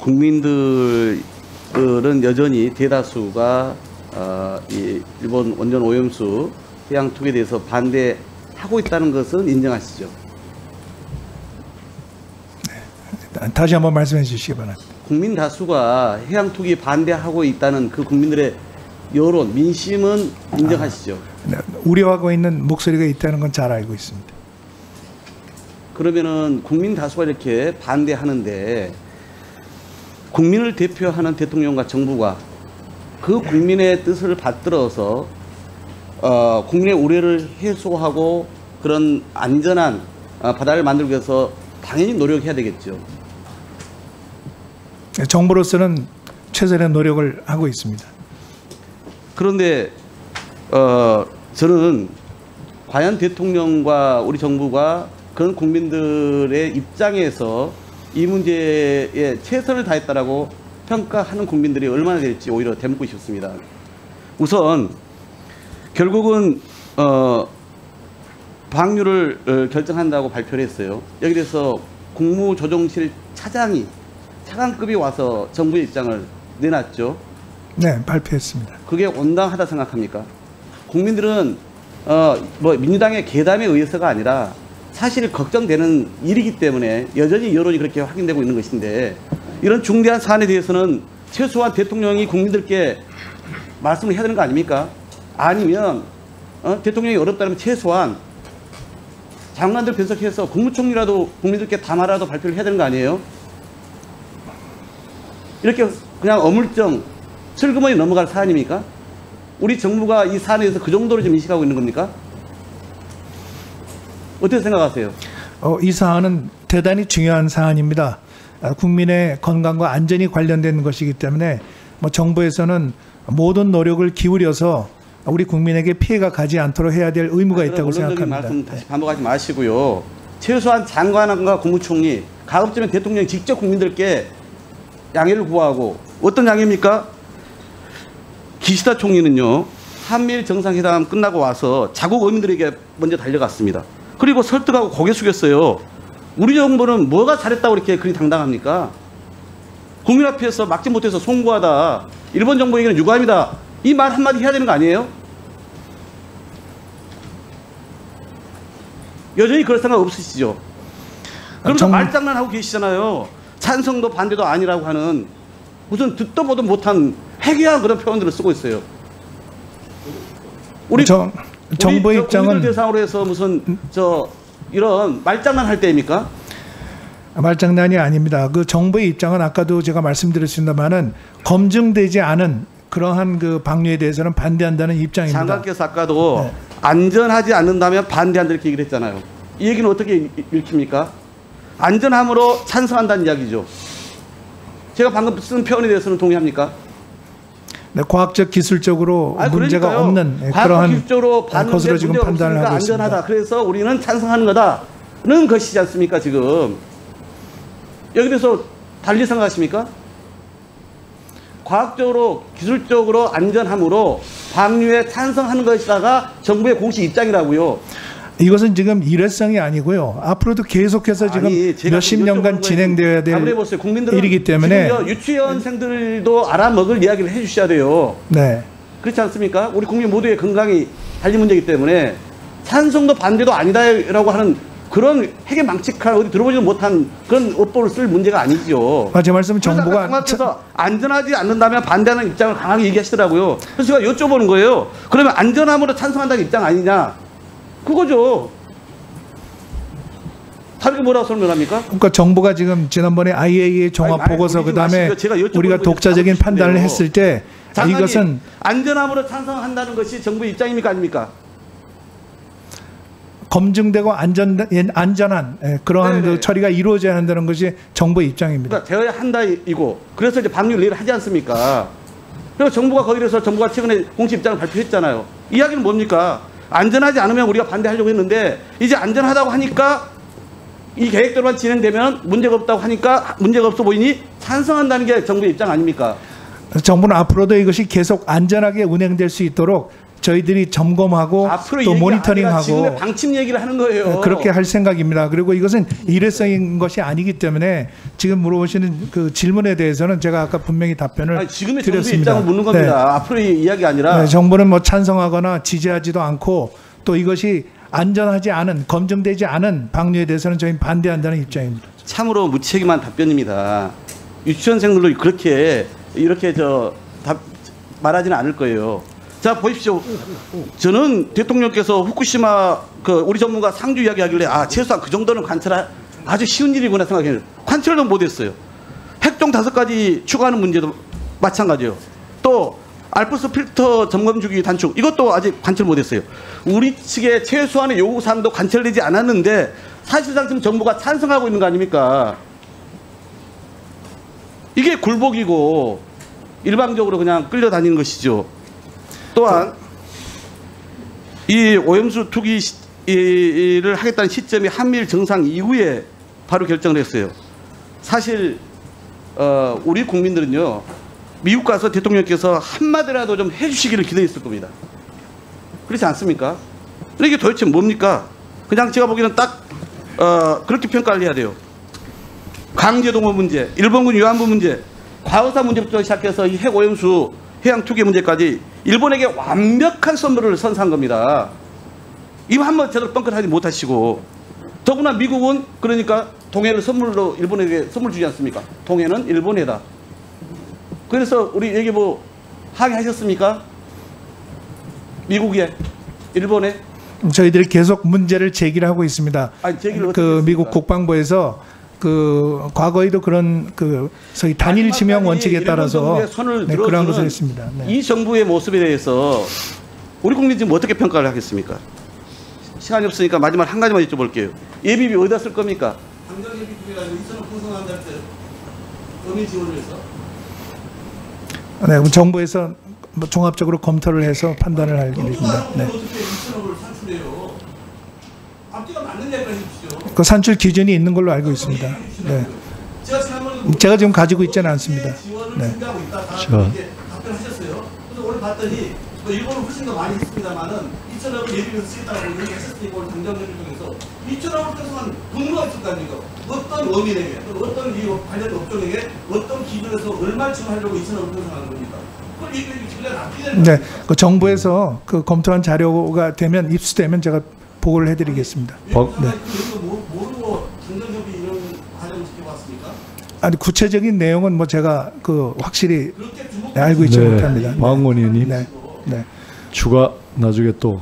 국민들은 여전히 대다수가 이 일본 원전 오염수 해양 투기에 대해서 반대하고 있다는 것은 인정하시죠? 네. 다시 한번 말씀해 주시기 바랍니다. 국민 다수가 해양 투기 반대하고 있다는 그 국민들의 여론, 민심은 인정하시죠? 네. 우려하고 있는 목소리가 있다는 건 잘 알고 있습니다. 그러면은 국민 다수가 이렇게 반대하는데 국민을 대표하는 대통령과 정부가 그 국민의 뜻을 받들어서 국민의 우려를 해소하고 그런 안전한 바다를 만들기 위해서 당연히 노력해야 되겠죠. 정부로서는 최선의 노력을 하고 있습니다. 그런데 저는 과연 대통령과 우리 정부가 그런 국민들의 입장에서 이 문제에 최선을 다했다라고 평가하는 국민들이 얼마나 될지 오히려 되묻고 싶습니다. 우선 결국은 방류를 결정한다고 발표를 했어요. 여기 대해서 국무조정실 차장이 차관급이 와서 정부의 입장을 내놨죠. 네, 발표했습니다. 그게 온당하다 생각합니까? 국민들은 민주당의 계담에 의해서가 아니라 사실 걱정되는 일이기 때문에 여전히 여론이 그렇게 확인되고 있는 것인데 이런 중대한 사안에 대해서는 최소한 대통령이 국민들께 말씀을 해야 되는 거 아닙니까? 아니면 대통령이 어렵다면 최소한 장관들 배석해서 국무총리라도 국민들께 담화라도 발표를 해야 되는 거 아니에요? 이렇게 그냥 어물쩡 슬그머니 넘어갈 사안입니까? 우리 정부가 이 사안에 대해서 그 정도로 좀 인식하고 있는 겁니까? 어떻게 생각하세요? 이 사안은 대단히 중요한 사안입니다. 국민의 건강과 안전이 관련된 것이기 때문에 정부에서는 모든 노력을 기울여서 우리 국민에게 피해가 가지 않도록 해야 될 의무가 있다고 생각합니다. 말씀 다시 반복하지 마시고요. 최소한 장관과 국무총리, 가급적이면 대통령이 직접 국민들께 양해를 구하고 어떤 양해입니까? 기시다 총리는요. 한미일 정상회담 끝나고 와서 자국 어민들에게 먼저 달려갔습니다. 그리고 설득하고 고개 숙였어요. 우리 정부는 뭐가 잘했다고 이렇게 그리 당당합니까? 국민 앞에서 막지 못해서 송구하다. 일본 정부에게는 유감이다. 이 말 한마디 해야 되는 거 아니에요? 여전히 그럴 생각 없으시죠? 그러면서 말장난하고 계시잖아요. 찬성도 반대도 아니라고 하는 무슨 듣도 보도 못한 해괴한 그런 표현들을 쓰고 있어요. 우리 정부의 입장은 국민들 대상으로 해서 무슨 이런 말장난 할 때입니까? 말장난이 아닙니다. 그 정부의 입장은 아까도 제가 말씀드렸습니다만은 검증되지 않은 그러한 그 방류에 대해서는 반대한다는 입장입니다. 장관께서 아까도 네. 안전하지 않는다면 반대한다 이렇게 얘기를 했잖아요. 이 얘기는 어떻게 읽힙니까? 안전함으로 찬성한다는 이야기죠. 제가 방금 쓴 표현에 대해서는 동의합니까? 네, 과학적 기술적으로 문제가 그러니까요. 없는 그러한 기술적으로 것으로 지금 판단을 하고 있습니다. 안전하다. 그래서 우리는 찬성하는 거다는 것이지 않습니까? 지금 여기 대해서 달리 생각하십니까? 과학적으로 기술적으로 안전함으로 방류에 찬성하는 것이다가 정부의 공식 입장이라고요. 이것은 지금 일회성이 아니고요. 앞으로도 계속해서 지금 몇십 년간 진행되어야 될 일이기 때문에 유치원생들도 알아먹을 이야기를 해주셔야 돼요. 네. 그렇지 않습니까? 우리 국민 모두의 건강이 달린 문제이기 때문에 찬성도 반대도 아니다라고 하는 그런 핵에 망측한 어디 들어보지도 못한 그런 어법을 쓸 문제가 아니죠. 제 말씀은 정부가 안전하지 않는다면 반대하는 입장을 강하게 얘기하시더라고요. 그래서 제가 여쭤보는 거예요. 그러면 안전함으로 찬성한다는 입장 아니냐? 그거죠. 다르게 뭐라고 설명합니까? 그러니까 정부가 지금 지난번에 IAEA 종합 보고서 그다음에 우리가 독자적인 판단을 했을 때 이것은 안전함으로 찬성한다는 것이 정부의 입장입니까 아닙니까? 검증되고 안전한 그러한 그 처리가 이루어져야 한다는 것이 정부의 입장입니다. 그러니까 되어야 한다이고 그래서 이제 방류 내일 하지 않습니까? 그리고 정부가 거기에서 정부가 최근에 공식 입장을 발표했잖아요. 이야기는 뭡니까? 안전하지 않으면 우리가 반대하려고 했는데 이제 안전하다고 하니까 이 계획대로만 진행되면 문제가 없다고 하니까 문제가 없어 보이니 찬성한다는 게 정부의 입장 아닙니까? 정부는 앞으로도 이것이 계속 안전하게 운행될 수 있도록 저희들이 점검하고 앞으로 또 얘기가 아니라 모니터링하고 지금의 방침 얘기를 하는 거예요. 그렇게 할 생각입니다. 그리고 이것은 일회성인 것이 아니기 때문에 지금 물어보시는 그 질문에 대해서는 제가 아까 분명히 답변을 아니, 지금의 정부 드렸습니다. 입장을 묻는 겁니다. 네. 앞으로의 이야기 아니라 네, 정부는 뭐 찬성하거나 지지하지도 않고 또 이것이 안전하지 않은 검증되지 않은 방류에 대해서는 저희는 반대한다는 입장입니다. 참으로 무책임한 답변입니다. 유치원생들도 그렇게 이렇게 말하지는 않을 거예요. 자 보십시오. 저는 대통령께서 후쿠시마 우리 전문가 상주 이야기하길래 최소한 그 정도는 관찰 아주 쉬운 일이구나 생각해요. 관찰도 못했어요. 핵종 5가지 추가하는 문제도 마찬가지예요. 또 알프스 필터 점검 주기 단축 이것도 아직 관찰 못했어요. 우리 측의 최소한의 요구 사항도 관찰되지 않았는데 사실상 지금 정부가 찬성하고 있는 거 아닙니까? 이게 굴복이고 일방적으로 그냥 끌려다니는 것이죠. 또한 이 오염수 투기를 하겠다는 시점이 한미일 정상 이후에 바로 결정을 했어요. 사실 우리 국민들은요. 미국 가서 대통령께서 한마디라도 좀 해주시기를 기대했을 겁니다. 그렇지 않습니까? 이게 도대체 뭡니까? 그냥 제가 보기에는 딱 그렇게 평가를 해야 돼요. 강제동원 문제, 일본군 위안부 문제, 과거사 문제부터 시작해서 이 핵오염수 해양 투기 문제까지 일본에게 완벽한 선물을 선사한 겁니다. 이거 한번 제대로 뻥끗하지 못하시고 더구나 미국은 그러니까 동해를 선물로 일본에게 선물 주지 않습니까? 동해는 일본에다. 그래서 우리 여기 뭐 항의하셨습니까? 미국에, 일본에? 저희들이 계속 문제를 제기를 하고 있습니다. 아니, 제기를 어떻게 그 했습니까? 미국 국방부에서 그 과거에도 그런 그 소위 단일 지명 원칙에 따라서 네, 그런 것을 했습니다. 네. 이 정부의 모습에 대해서 우리 국민 지금 어떻게 평가를 하겠습니까? 시간이 없으니까 마지막 한 가지만 여쭤볼게요. 예비비 어디다 쓸 겁니까? 당장 예비 투기가 아니고 2천억 풍성한다 할 때 어민 지원을 해서 네, 그럼 정부에서 뭐 종합적으로 검토를 해서 판단을 할 일입니다. 네. 어떻게 2천억을 산출해요? 앞뒤가 맞는 얘기를 해주시죠. 그 산출 기준이 있는 걸로 알고 있습니다. 네. 제가 지금 가지고 있지는 않습니다. 네. 제가 답변하셨어요. 그래서 오늘 봤더니 뭐 일본은 훨씬 더 많이 했습니다만은 2천억을 예비비로 쓰겠다고 얘기했을 오늘 당정협의 통해서 2천억을 뜻한 분모가 있을 거 아닙니까? 어떤 원인에게 또 어떤 이 관련 업종에게 어떤 기준에서 얼마를 지원하려고 2천억을 편성하는 겁니까? 그걸 얘기해 주시면 납득이 네, 그 정부에서 그 검토한 자료가 되면 입수되면 제가 보고를 해드리겠습니다. 네. 모르고 당정협의 이런 과정을 지켜봤습니까? 아니 구체적인 내용은 뭐 제가 그 확실히 알고 있지 못합니다. 박원권 의원님 네, 네. 추가 나중에 또